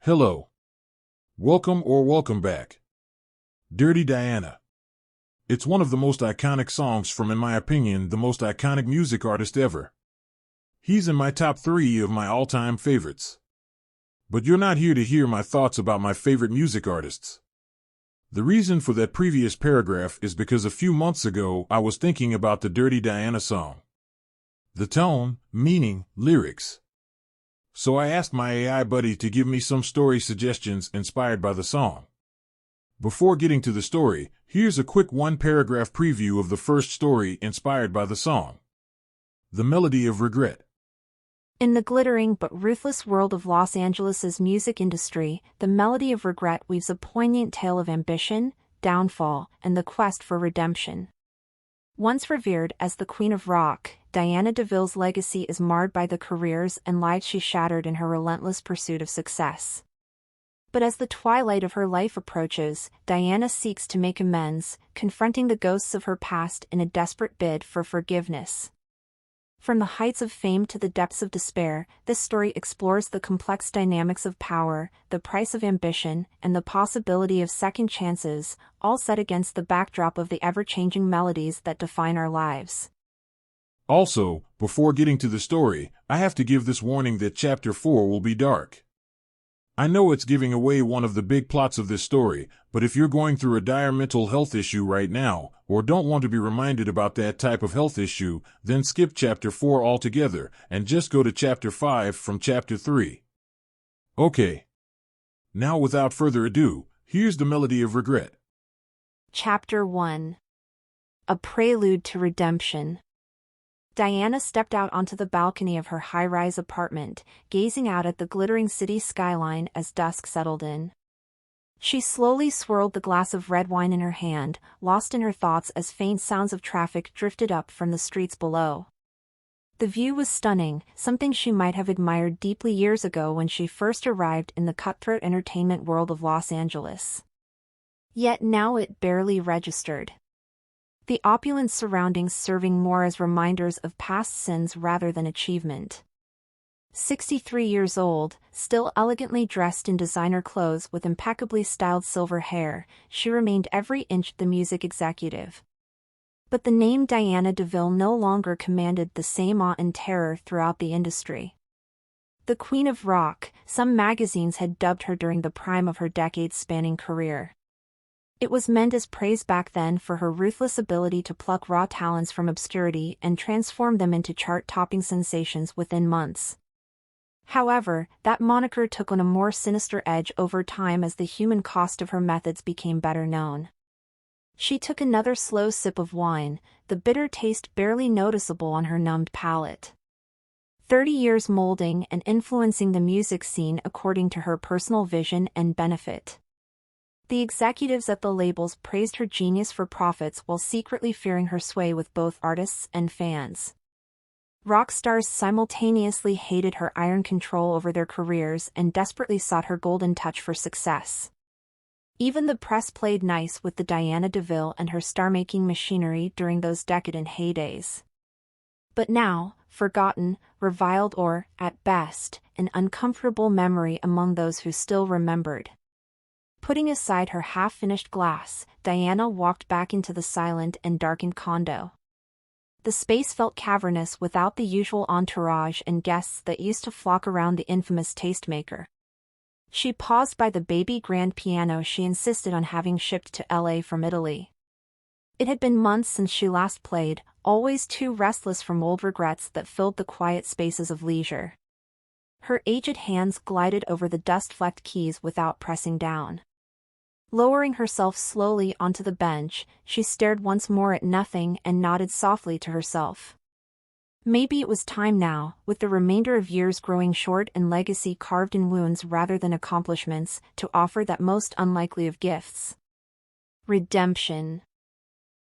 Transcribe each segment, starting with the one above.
Hello. Welcome or welcome back. Dirty Diana. It's one of the most iconic songs from, in my opinion, the most iconic music artist ever. He's in my top 3 of my all-time favorites. But you're not here to hear my thoughts about my favorite music artists. The reason for that previous paragraph is because a few months ago I was thinking about the Dirty Diana song. The tone, meaning, lyrics. So I asked my AI buddy to give me some story suggestions inspired by the song. Before getting to the story, here's a quick one-paragraph preview of the first story inspired by the song. The Melody of Regret. In the glittering but ruthless world of Los Angeles's music industry, the melody of regret weaves a poignant tale of ambition, downfall, and the quest for redemption. Once revered as the Queen of Rock, Diana Deville's legacy is marred by the careers and lives she shattered in her relentless pursuit of success. But as the twilight of her life approaches, Diana seeks to make amends, confronting the ghosts of her past in a desperate bid for forgiveness. From the heights of fame to the depths of despair, this story explores the complex dynamics of power, the price of ambition, and the possibility of second chances, all set against the backdrop of the ever-changing melodies that define our lives. Also, before getting to the story, I have to give this warning that Chapter 4 will be dark. I know it's giving away one of the big plots of this story, but if you're going through a dire mental health issue right now, or don't want to be reminded about that type of health issue, then skip Chapter 4 altogether, and just go to Chapter 5 from Chapter 3. Okay. Now without further ado, here's the Melody of Regret. Chapter 1. A Prelude to Redemption. Diana stepped out onto the balcony of her high-rise apartment, gazing out at the glittering city skyline as dusk settled in. She slowly swirled the glass of red wine in her hand, lost in her thoughts as faint sounds of traffic drifted up from the streets below. The view was stunning, something she might have admired deeply years ago when she first arrived in the cutthroat entertainment world of Los Angeles. Yet now it barely registered. The opulent surroundings serving more as reminders of past sins rather than achievement. 63 years old, still elegantly dressed in designer clothes with impeccably styled silver hair, she remained every inch the music executive. But the name Diana Deville no longer commanded the same awe and terror throughout the industry. The Queen of Rock, some magazines had dubbed her during the prime of her decades-spanning career. It was meant as praise back then for her ruthless ability to pluck raw talents from obscurity and transform them into chart-topping sensations within months. However, that moniker took on a more sinister edge over time as the human cost of her methods became better known. She took another slow sip of wine, the bitter taste barely noticeable on her numbed palate. 30 years molding and influencing the music scene according to her personal vision and benefit. The executives at the labels praised her genius for profits while secretly fearing her sway with both artists and fans. Rock stars simultaneously hated her iron control over their careers and desperately sought her golden touch for success. Even the press played nice with the Diana Deville and her star-making machinery during those decadent heydays. But now, forgotten, reviled or, at best, an uncomfortable memory among those who still remembered. Putting aside her half-finished glass, Diana walked back into the silent and darkened condo. The space felt cavernous without the usual entourage and guests that used to flock around the infamous tastemaker. She paused by the baby grand piano she insisted on having shipped to LA from Italy. It had been months since she last played, always too restless from old regrets that filled the quiet spaces of leisure. Her aged hands glided over the dust-flecked keys without pressing down. Lowering herself slowly onto the bench, she stared once more at nothing and nodded softly to herself. Maybe it was time now, with the remainder of years growing short and legacy carved in wounds rather than accomplishments, to offer that most unlikely of gifts. Redemption.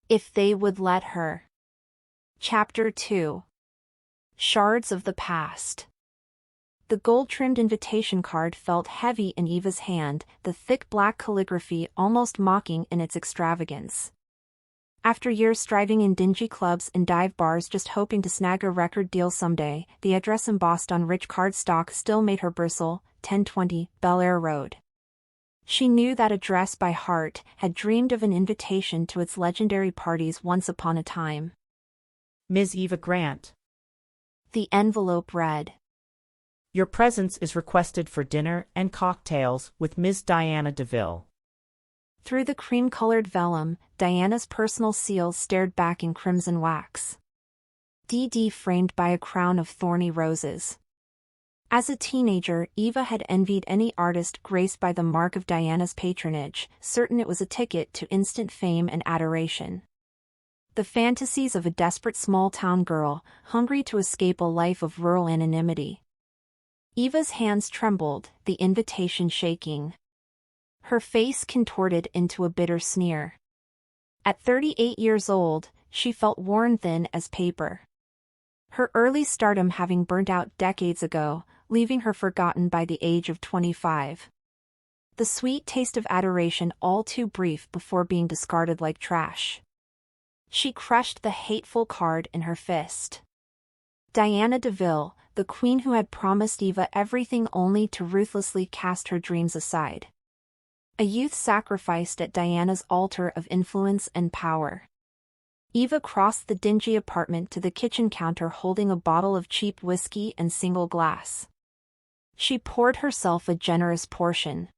If they would let her. Chapter 2. Shards of the Past. The gold-trimmed invitation card felt heavy in Eva's hand, the thick black calligraphy almost mocking in its extravagance. After years striving in dingy clubs and dive bars just hoping to snag a record deal someday, the address embossed on rich cardstock still made her bristle, 1020 Bel Air Road. She knew that address by heart, had dreamed of an invitation to its legendary parties once upon a time. Ms. Eva Grant. The envelope read. Your presence is requested for dinner and cocktails with Ms. Diana Deville. Through the cream-colored vellum, Diana's personal seal stared back in crimson wax. DD framed by a crown of thorny roses. As a teenager, Eva had envied any artist graced by the mark of Diana's patronage, certain it was a ticket to instant fame and adoration. The fantasies of a desperate small-town girl, hungry to escape a life of rural anonymity. Eva's hands trembled, the invitation shaking. Her face contorted into a bitter sneer. At 38 years old, she felt worn thin as paper. Her early stardom having burnt out decades ago, leaving her forgotten by the age of 25. The sweet taste of adoration all too brief before being discarded like trash. She crushed the hateful card in her fist. Diana Deville, the queen who had promised Eva everything only to ruthlessly cast her dreams aside. A youth sacrificed at Diana's altar of influence and power. Eva crossed the dingy apartment to the kitchen counter holding a bottle of cheap whiskey and single glass. She poured herself a generous portion.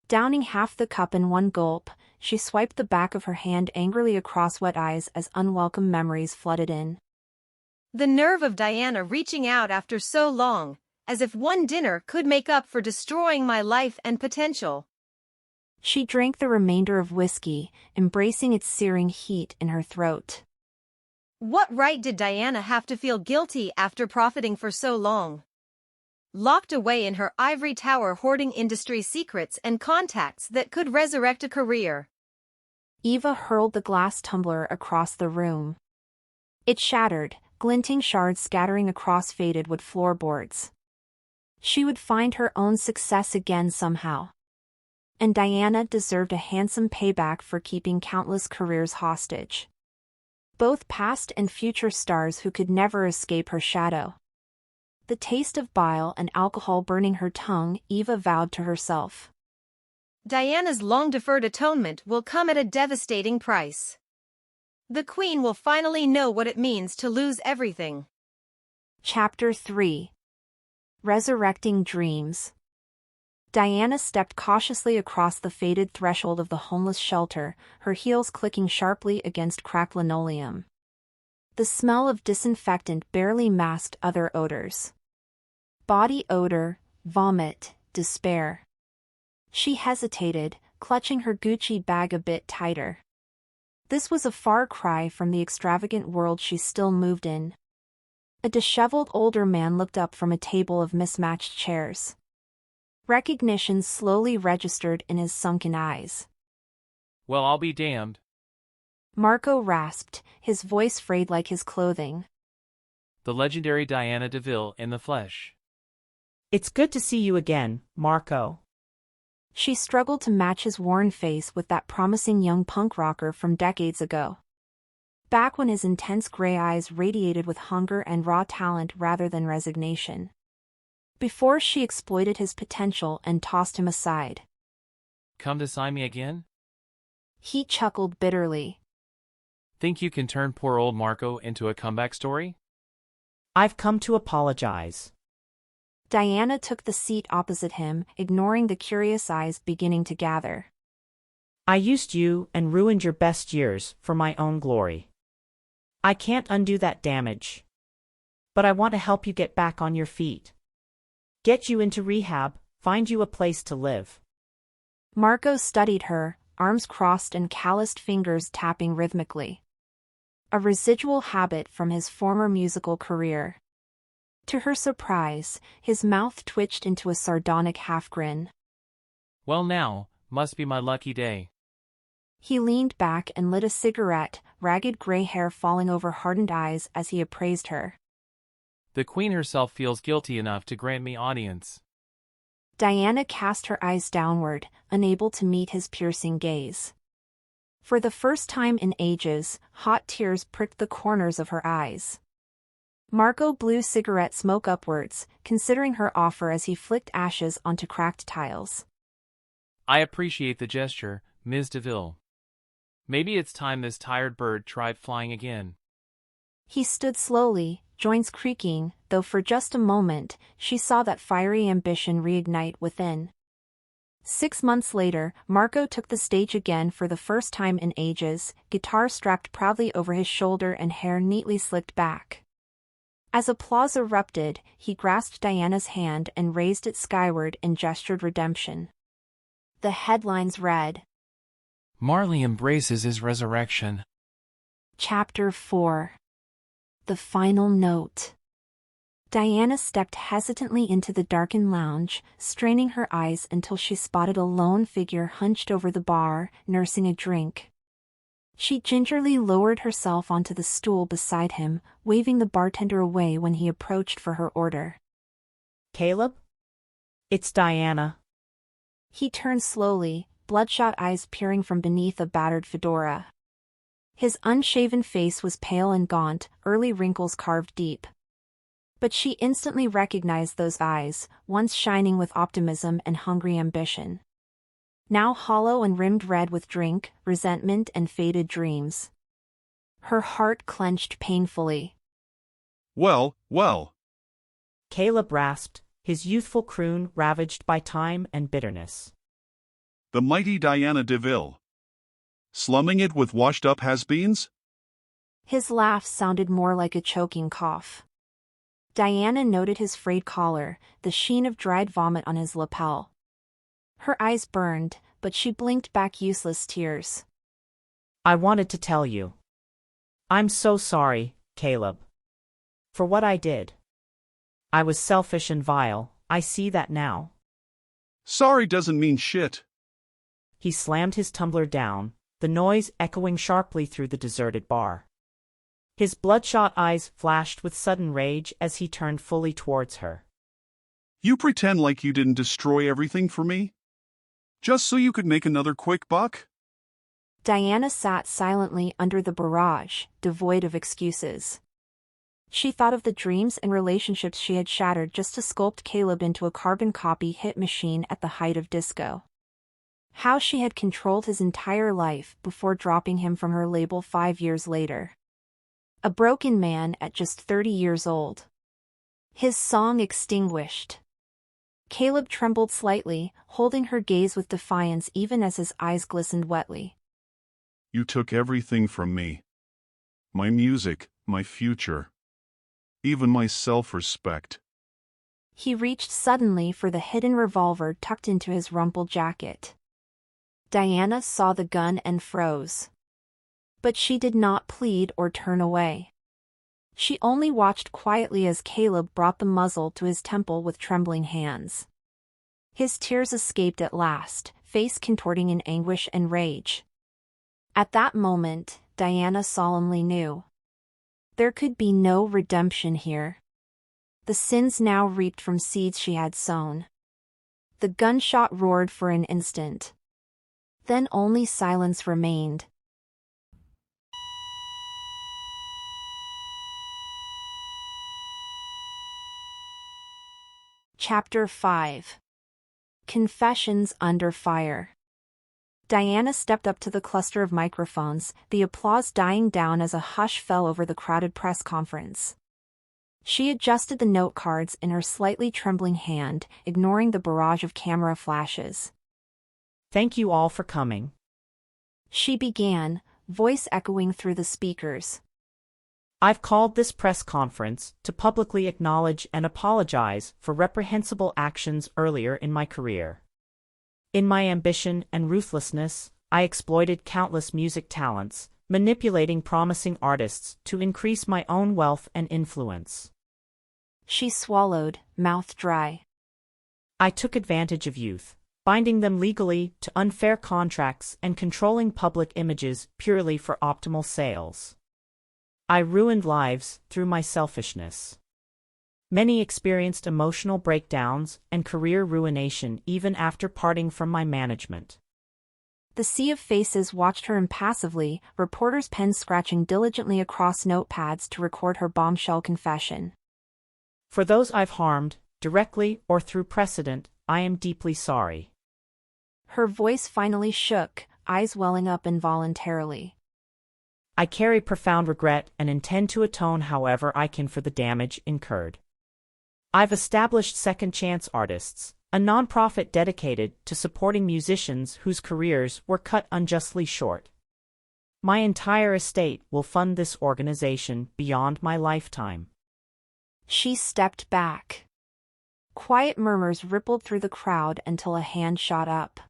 Downing half the cup in one gulp, she swiped the back of her hand angrily across wet eyes as unwelcome memories flooded in. The nerve of Diana reaching out after so long, as if one dinner could make up for destroying my life and potential. She drank the remainder of whiskey, embracing its searing heat in her throat. What right did Diana have to feel guilty after profiting for so long? Locked away in her ivory tower hoarding industry secrets and contacts that could resurrect a career. Eva hurled the glass tumbler across the room. It shattered, glinting shards scattering across faded wood floorboards. She would find her own success again somehow. And Diana deserved a handsome payback for keeping countless careers hostage. Both past and future stars who could never escape her shadow. The taste of bile and alcohol burning her tongue, Eva vowed to herself. Diana's long-deferred atonement will come at a devastating price. The Queen will finally know what it means to lose everything. Chapter 3. Resurrecting Dreams. Diana stepped cautiously across the faded threshold of the homeless shelter, her heels clicking sharply against cracked linoleum. The smell of disinfectant barely masked other odors. Body odor, vomit, despair. She hesitated, clutching her Gucci bag a bit tighter. This was a far cry from the extravagant world she still moved in. A disheveled older man looked up from a table of mismatched chairs. Recognition slowly registered in his sunken eyes. Well, I'll be damned. Marco rasped, his voice frayed like his clothing. The legendary Diana Deville in the flesh. It's good to see you again, Marco. She struggled to match his worn face with that promising young punk rocker from decades ago. Back when his intense gray eyes radiated with hunger and raw talent rather than resignation. Before she exploited his potential and tossed him aside. Come to sign me again? He chuckled bitterly. Think you can turn poor old Marco into a comeback story? I've come to apologize. Diana took the seat opposite him, ignoring the curious eyes beginning to gather. I used you and ruined your best years for my own glory. I can't undo that damage. But I want to help you get back on your feet. Get you into rehab, find you a place to live. Marco studied her, arms crossed and calloused fingers tapping rhythmically. A residual habit from his former musical career. To her surprise, his mouth twitched into a sardonic half-grin. Well now, must be my lucky day. He leaned back and lit a cigarette, ragged gray hair falling over hardened eyes as he appraised her. The Queen herself feels guilty enough to grant me audience. Diana cast her eyes downward, unable to meet his piercing gaze. For the first time in ages, hot tears pricked the corners of her eyes. Marco blew cigarette smoke upwards, considering her offer as he flicked ashes onto cracked tiles. I appreciate the gesture, Ms. Deville. Maybe it's time this tired bird tried flying again. He stood slowly, joints creaking, though for just a moment, she saw that fiery ambition reignite within. 6 months later, Marco took the stage again for the first time in ages, guitar strapped proudly over his shoulder and hair neatly slicked back. As applause erupted, he grasped Diana's hand and raised it skyward and gestured redemption. The headlines read, Marley embraces his resurrection. Chapter 4. The Final Note. Diana stepped hesitantly into the darkened lounge, straining her eyes until she spotted a lone figure hunched over the bar, nursing a drink. She gingerly lowered herself onto the stool beside him, waving the bartender away when he approached for her order. Caleb? It's Diana. He turned slowly, bloodshot eyes peering from beneath a battered fedora. His unshaven face was pale and gaunt, early wrinkles carved deep. But she instantly recognized those eyes, once shining with optimism and hungry ambition. Now hollow and rimmed red with drink, resentment and faded dreams. Her heart clenched painfully. Well, well. Caleb rasped, his youthful croon ravaged by time and bitterness. The mighty Diana Deville. Slumming it with washed-up has-beens? His laugh sounded more like a choking cough. Diana noted his frayed collar, the sheen of dried vomit on his lapel. Her eyes burned, but she blinked back useless tears. I wanted to tell you. I'm so sorry, Caleb. For what I did. I was selfish and vile, I see that now. Sorry doesn't mean shit. He slammed his tumbler down, the noise echoing sharply through the deserted bar. His bloodshot eyes flashed with sudden rage as he turned fully towards her. You pretend like you didn't destroy everything for me? Just so you could make another quick buck? Diana sat silently under the barrage, devoid of excuses. She thought of the dreams and relationships she had shattered just to sculpt Caleb into a carbon copy hit machine at the height of disco. How she had controlled his entire life before dropping him from her label 5 years later. A broken man at just 30 years old. His song extinguished. Caleb trembled slightly, holding her gaze with defiance even as his eyes glistened wetly. You took everything from me. My music, my future. Even my self-respect. He reached suddenly for the hidden revolver tucked into his rumpled jacket. Diana saw the gun and froze. But she did not plead or turn away. She only watched quietly as Caleb brought the muzzle to his temple with trembling hands. His tears escaped at last, face contorting in anguish and rage. At that moment, Diana solemnly knew. There could be no redemption here. The sins now reaped from seeds she had sown. The gunshot roared for an instant. Then only silence remained. Chapter 5. Confessions Under Fire. Diana stepped up to the cluster of microphones, the applause dying down as a hush fell over the crowded press conference. She adjusted the note cards in her slightly trembling hand, ignoring the barrage of camera flashes. Thank you all for coming. She began, voice echoing through the speakers. I've called this press conference to publicly acknowledge and apologize for reprehensible actions earlier in my career. In my ambition and ruthlessness, I exploited countless music talents, manipulating promising artists to increase my own wealth and influence. She swallowed, mouth dry. I took advantage of youth, binding them legally to unfair contracts and controlling public images purely for optimal sales. I ruined lives through my selfishness. Many experienced emotional breakdowns and career ruination even after parting from my management. The sea of faces watched her impassively, reporters' pens scratching diligently across notepads to record her bombshell confession. For those I've harmed, directly or through precedent, I am deeply sorry. Her voice finally shook, eyes welling up involuntarily. I carry profound regret and intend to atone however I can for the damage incurred. I've established Second Chance Artists, a nonprofit dedicated to supporting musicians whose careers were cut unjustly short. My entire estate will fund this organization beyond my lifetime. She stepped back. Quiet murmurs rippled through the crowd until a hand shot up.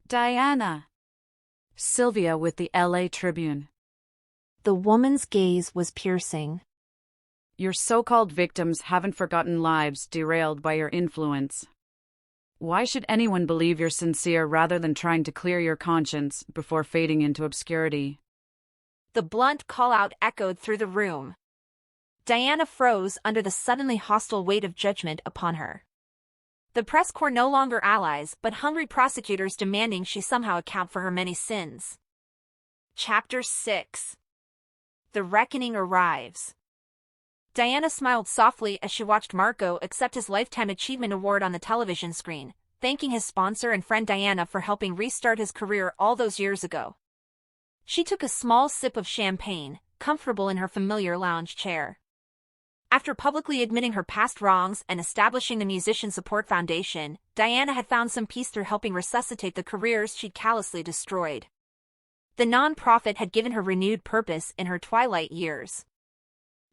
Diana. Sylvia with the LA Tribune. The woman's gaze was piercing. Your so-called victims haven't forgotten lives derailed by your influence. Why should anyone believe you're sincere rather than trying to clear your conscience before fading into obscurity? The blunt call-out echoed through the room. Diana froze under the suddenly hostile weight of judgment upon her. The press corps no longer allies, but hungry prosecutors demanding she somehow account for her many sins. Chapter 6. The Reckoning Arrives. Diana smiled softly as she watched Marco accept his Lifetime Achievement Award on the television screen, thanking his sponsor and friend Diana for helping restart his career all those years ago. She took a small sip of champagne, comfortable in her familiar lounge chair. After publicly admitting her past wrongs and establishing the Musician Support Foundation, Diana had found some peace through helping resuscitate the careers she'd callously destroyed. The non-profit had given her renewed purpose in her twilight years.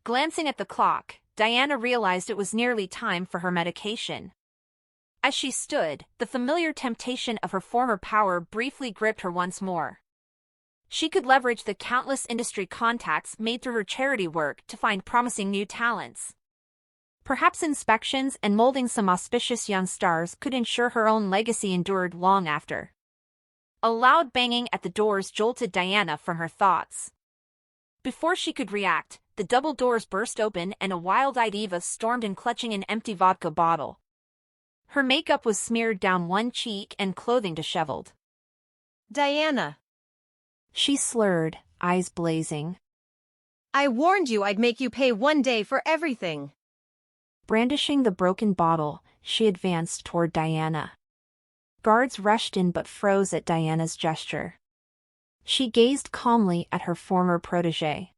Glancing at the clock, Diana realized it was nearly time for her medication. As she stood, the familiar temptation of her former power briefly gripped her once more. She could leverage the countless industry contacts made through her charity work to find promising new talents. Perhaps inspections and molding some auspicious young stars could ensure her own legacy endured long after. A loud banging at the doors jolted Diana from her thoughts. Before she could react, the double doors burst open and a wild-eyed Eva stormed in clutching an empty vodka bottle. Her makeup was smeared down one cheek and clothing disheveled. Diana. She slurred, eyes blazing. I warned you I'd make you pay one day for everything. Brandishing the broken bottle, she advanced toward Diana. Guards rushed in but froze at Diana's gesture. She gazed calmly at her former protégé.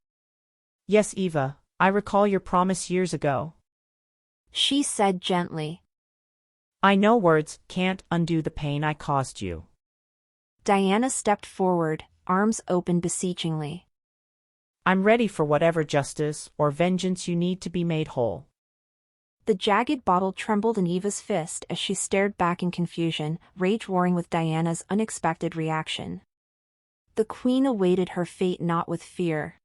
Yes, Eva, I recall your promise years ago. She said gently. I know words can't undo the pain I caused you. Diana stepped forward, arms open beseechingly. I'm ready for whatever justice or vengeance you need to be made whole. The jagged bottle trembled in Eva's fist as she stared back in confusion, rage warring with Diana's unexpected reaction. The queen awaited her fate not with fear,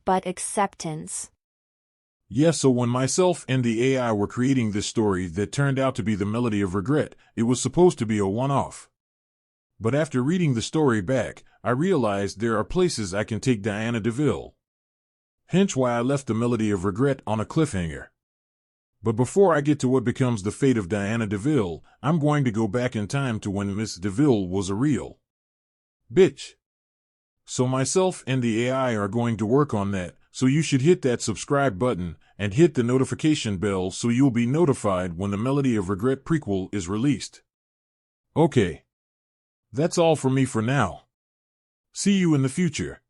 but acceptance. Yes, so when myself and the AI were creating this story that turned out to be the Melody of Regret, it was supposed to be a one-off. But after reading the story back, I realized there are places I can take Diana Deville. Hence why I left the Melody of Regret on a cliffhanger. But before I get to what becomes the fate of Diana Deville, I'm going to go back in time to when Miss Deville was a real bitch. So myself and the AI are going to work on that, so you should hit that subscribe button and hit the notification bell so you'll be notified when the Melody of Regret prequel is released. Okay. That's all for me for now. See you in the future.